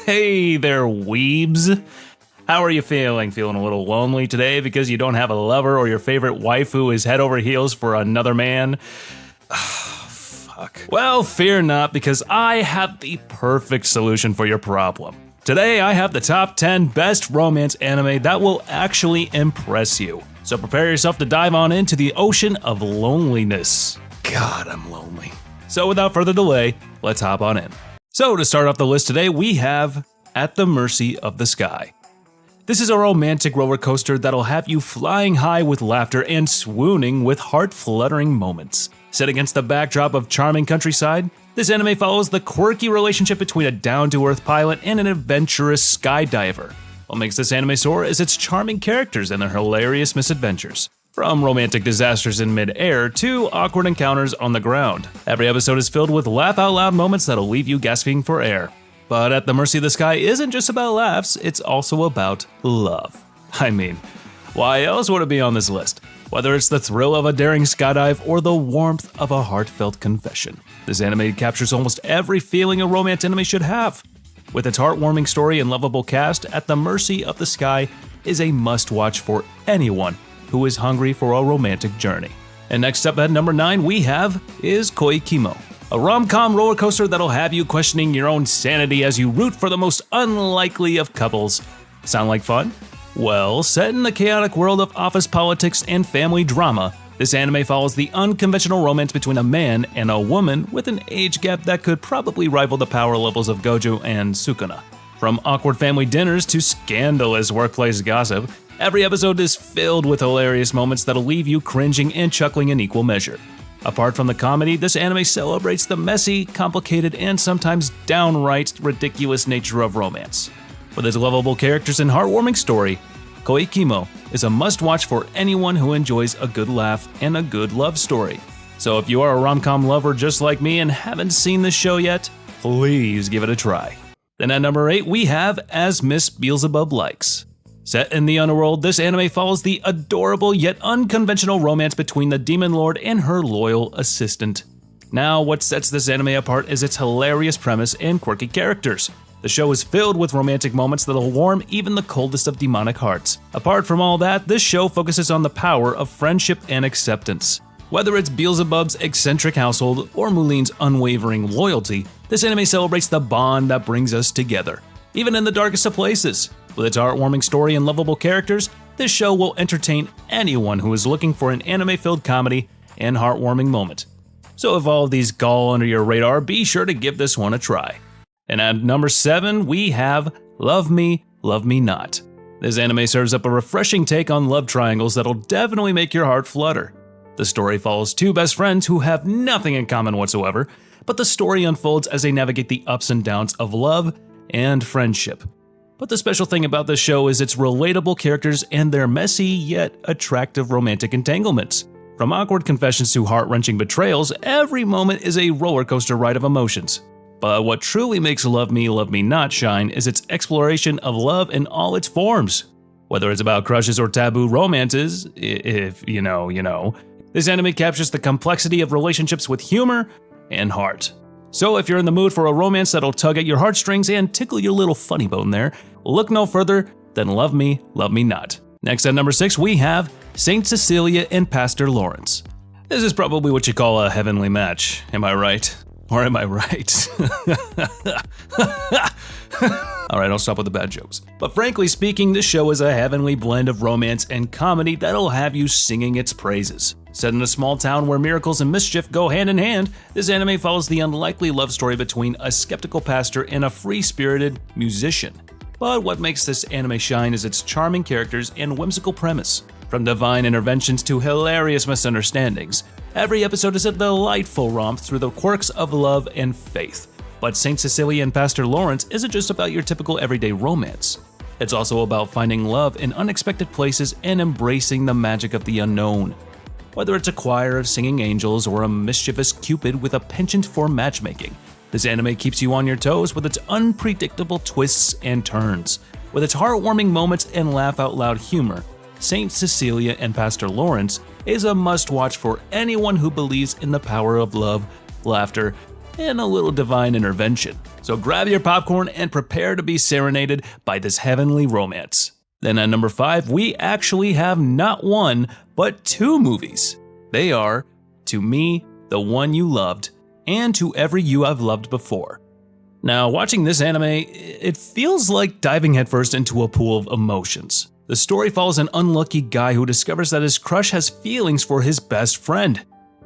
Hey there, weebs. How are you feeling? Feeling a little lonely today because you don't have a lover or your favorite waifu is head over heels for another man? Fuck. Well, fear not, because I have the perfect solution for your problem. Today, I have the top 10 best romance anime that will actually impress you. So prepare yourself to dive on into the ocean of loneliness. God, I'm lonely. So without further delay, let's hop on in. So to start off the list today, we have At the Mercy of the Sky. This is a romantic roller coaster that'll have you flying high with laughter and swooning with heart-fluttering moments. Set against the backdrop of charming countryside, this anime follows the quirky relationship between a down-to-earth pilot and an adventurous skydiver. What makes this anime soar is its charming characters and their hilarious misadventures. From romantic disasters in mid-air to awkward encounters on the ground, every episode is filled with laugh-out-loud moments that'll leave you gasping for air. But At the Mercy of the Sky isn't just about laughs, it's also about love. I mean, why else would it be on this list? Whether it's the thrill of a daring skydive or the warmth of a heartfelt confession, this anime captures almost every feeling a romance anime should have. With its heartwarming story and lovable cast, At the Mercy of the Sky is a must-watch for anyone who is hungry for a romantic journey. And next up at number 9 we have is Koikimo, a rom-com roller coaster that'll have you questioning your own sanity as you root for the most unlikely of couples. Sound like fun? Well, set in the chaotic world of office politics and family drama, this anime follows the unconventional romance between a man and a woman with an age gap that could probably rival the power levels of Gojo and Sukuna. From awkward family dinners to scandalous workplace gossip, every episode is filled with hilarious moments that'll leave you cringing and chuckling in equal measure. Apart from the comedy, this anime celebrates the messy, complicated, and sometimes downright ridiculous nature of romance. With its lovable characters and heartwarming story, Koikimo is a must-watch for anyone who enjoys a good laugh and a good love story. So if you are a rom-com lover just like me and haven't seen this show yet, please give it a try. Then at number 8 we have As Miss Beelzebub Likes. Set in the underworld, this anime follows the adorable yet unconventional romance between the Demon Lord and her loyal assistant. Now, what sets this anime apart is its hilarious premise and quirky characters. The show is filled with romantic moments that'll warm even the coldest of demonic hearts. Apart from all that, this show focuses on the power of friendship and acceptance. Whether it's Beelzebub's eccentric household or Mulin's unwavering loyalty, this anime celebrates the bond that brings us together, even in the darkest of places. With its heartwarming story and lovable characters, this show will entertain anyone who is looking for an anime-filled comedy and heartwarming moment. So if all of these gall under your radar, be sure to give this one a try. And at number 7, we have Love Me, Love Me Not. This anime serves up a refreshing take on love triangles that'll definitely make your heart flutter. The story follows two best friends who have nothing in common whatsoever, but the story unfolds as they navigate the ups and downs of love and friendship. But the special thing about this show is its relatable characters and their messy yet attractive romantic entanglements. From awkward confessions to heart-wrenching betrayals, every moment is a roller coaster ride of emotions. But what truly makes Love Me, Love Me Not shine is its exploration of love in all its forms. Whether it's about crushes or taboo romances, if you know, this anime captures the complexity of relationships with humor and heart. So if you're in the mood for a romance that'll tug at your heartstrings and tickle your little funny bone there, look no further than Love Me, Love Me Not. Next at number 6 we have Saint Cecilia and Pastor Lawrence. This is probably what you call a heavenly match, am I right? Or am I right? Alright, I'll stop with the bad jokes. But frankly speaking, this show is a heavenly blend of romance and comedy that'll have you singing its praises. Set in a small town where miracles and mischief go hand in hand, this anime follows the unlikely love story between a skeptical pastor and a free-spirited musician. But what makes this anime shine is its charming characters and whimsical premise. From divine interventions to hilarious misunderstandings, every episode is a delightful romp through the quirks of love and faith. But Saint Cecilia and Pastor Lawrence isn't just about your typical everyday romance. It's also about finding love in unexpected places and embracing the magic of the unknown. Whether it's a choir of singing angels or a mischievous Cupid with a penchant for matchmaking, this anime keeps you on your toes with its unpredictable twists and turns. With its heartwarming moments and laugh-out-loud humor, Saint Cecilia and Pastor Lawrence is a must-watch for anyone who believes in the power of love, laughter, and a little divine intervention. So grab your popcorn and prepare to be serenaded by this heavenly romance. Then at number 5, we actually have not one, but 2 movies. They are To Me, the One You Loved, and To Every You I've Loved Before. Now, watching this anime, it feels like diving headfirst into a pool of emotions. The story follows an unlucky guy who discovers that his crush has feelings for his best friend.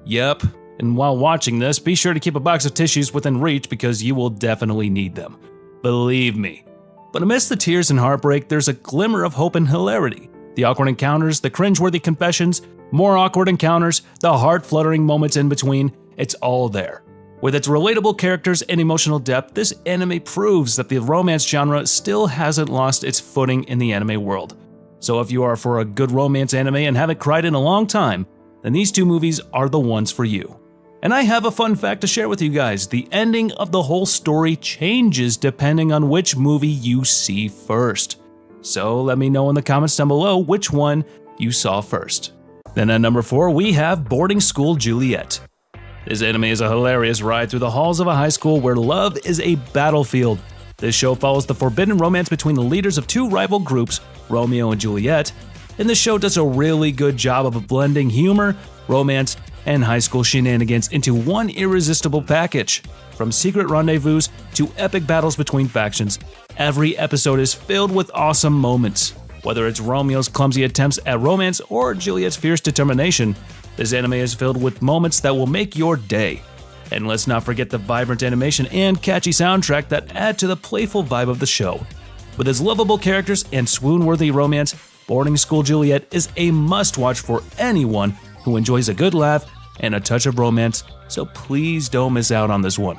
Yep, and while watching this, be sure to keep a box of tissues within reach because you will definitely need them. Believe me. But amidst the tears and heartbreak, there's a glimmer of hope and hilarity. The awkward encounters, the cringeworthy confessions, more awkward encounters, the heart-fluttering moments in between, it's all there. With its relatable characters and emotional depth, this anime proves that the romance genre still hasn't lost its footing in the anime world. So if you are for a good romance anime and haven't cried in a long time, then these 2 movies are the ones for you. And I have a fun fact to share with you guys. The ending of the whole story changes depending on which movie you see first. So let me know in the comments down below which one you saw first. Then at number 4, we have Boarding School Juliet. This anime is a hilarious ride through the halls of a high school where love is a battlefield. This show follows the forbidden romance between the leaders of 2 rival groups, Romeo and Juliet, and this show does a really good job of blending humor, romance, and high school shenanigans into one irresistible package. From secret rendezvous to epic battles between factions, every episode is filled with awesome moments. Whether it's Romeo's clumsy attempts at romance or Juliet's fierce determination, this anime is filled with moments that will make your day. And let's not forget the vibrant animation and catchy soundtrack that add to the playful vibe of the show. With its lovable characters and swoon-worthy romance, Boarding School Juliet is a must-watch for anyone who enjoys a good laugh and a touch of romance, so please don't miss out on this one.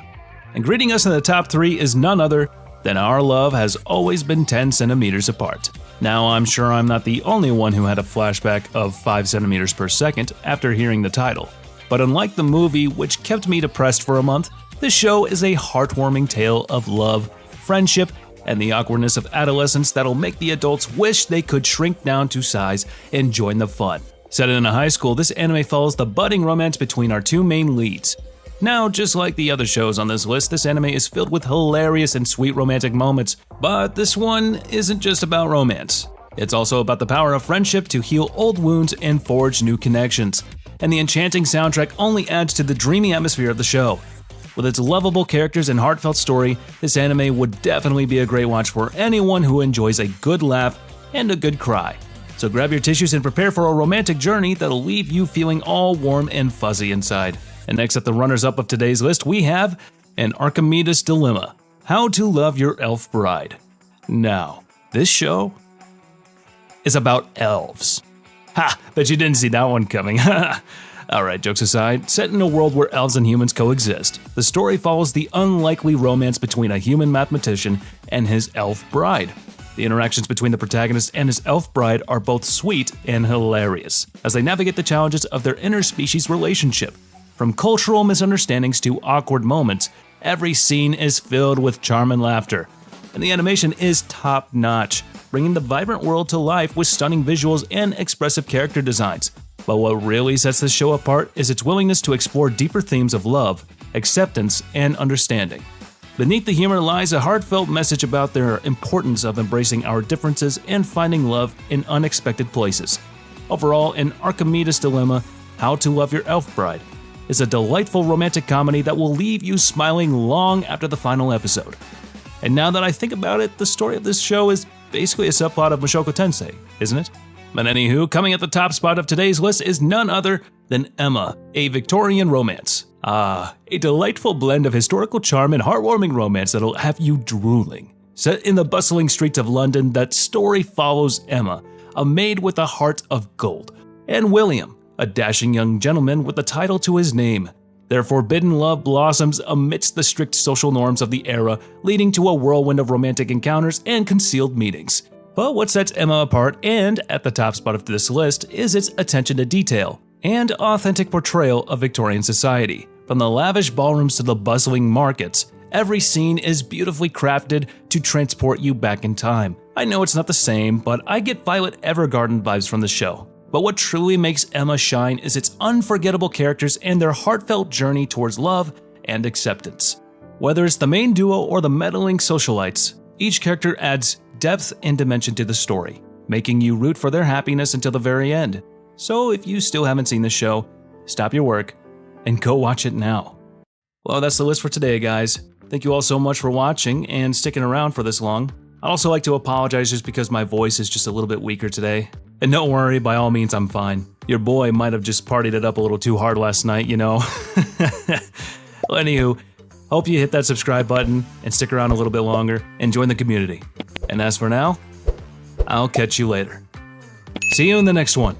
And greeting us in the top 3 is none other than Our Love Has Always Been 10 Centimeters Apart. Now, I'm sure I'm not the only one who had a flashback of 5 centimeters per second after hearing the title. But unlike the movie, which kept me depressed for a month, this show is a heartwarming tale of love, friendship, and the awkwardness of adolescence that'll make the adults wish they could shrink down to size and join the fun. Set in a high school, this anime follows the budding romance between our 2 main leads. Now, just like the other shows on this list, this anime is filled with hilarious and sweet romantic moments, but this one isn't just about romance. It's also about the power of friendship to heal old wounds and forge new connections. And the enchanting soundtrack only adds to the dreamy atmosphere of the show. With its lovable characters and heartfelt story, this anime would definitely be a great watch for anyone who enjoys a good laugh and a good cry. So grab your tissues and prepare for a romantic journey that'll leave you feeling all warm and fuzzy inside. And next at the runners-up of today's list, we have An Archimedes Dilemma: How to Love Your Elf Bride. Now, this show is about elves. Ha! Bet you didn't see that one coming. Alright, jokes aside, set in a world where elves and humans coexist, the story follows the unlikely romance between a human mathematician and his elf bride. The interactions between the protagonist and his elf bride are both sweet and hilarious, as they navigate the challenges of their interspecies relationship. From cultural misunderstandings to awkward moments, every scene is filled with charm and laughter. And the animation is top-notch, bringing the vibrant world to life with stunning visuals and expressive character designs. But what really sets this show apart is its willingness to explore deeper themes of love, acceptance, and understanding. Beneath the humor lies a heartfelt message about the importance of embracing our differences and finding love in unexpected places. Overall, An Archimedes Dilemma: How to Love Your Elf Bride is a delightful romantic comedy that will leave you smiling long after the final episode. And now that I think about it, the story of this show is basically a subplot of Mushoku Tensei, isn't it? But anywho, coming at the top spot of today's list is none other than Emma, a Victorian romance. A delightful blend of historical charm and heartwarming romance that'll have you drooling. Set in the bustling streets of London, that story follows Emma, a maid with a heart of gold, and William, a dashing young gentleman with a title to his name. Their forbidden love blossoms amidst the strict social norms of the era, leading to a whirlwind of romantic encounters and concealed meetings. But what sets Emma apart and at the top spot of this list is its attention to detail and authentic portrayal of Victorian society. From the lavish ballrooms to the bustling markets, every scene is beautifully crafted to transport you back in time. I know it's not the same, but I get Violet Evergarden vibes from the show. But what truly makes Emma shine is its unforgettable characters and their heartfelt journey towards love and acceptance. Whether it's the main duo or the meddling socialites, each character adds depth and dimension to the story, making you root for their happiness until the very end. So if you still haven't seen the show, stop your work and go watch it now. Well, that's the list for today, guys. Thank you all so much for watching and sticking around for this long. I'd also like to apologize just because my voice is just a little bit weaker today. And don't worry, by all means, I'm fine. Your boy might have just partied it up a little too hard last night, you know. Well, anywho, hope you hit that subscribe button and stick around a little bit longer and join the community. And as for now, I'll catch you later. See you in the next one.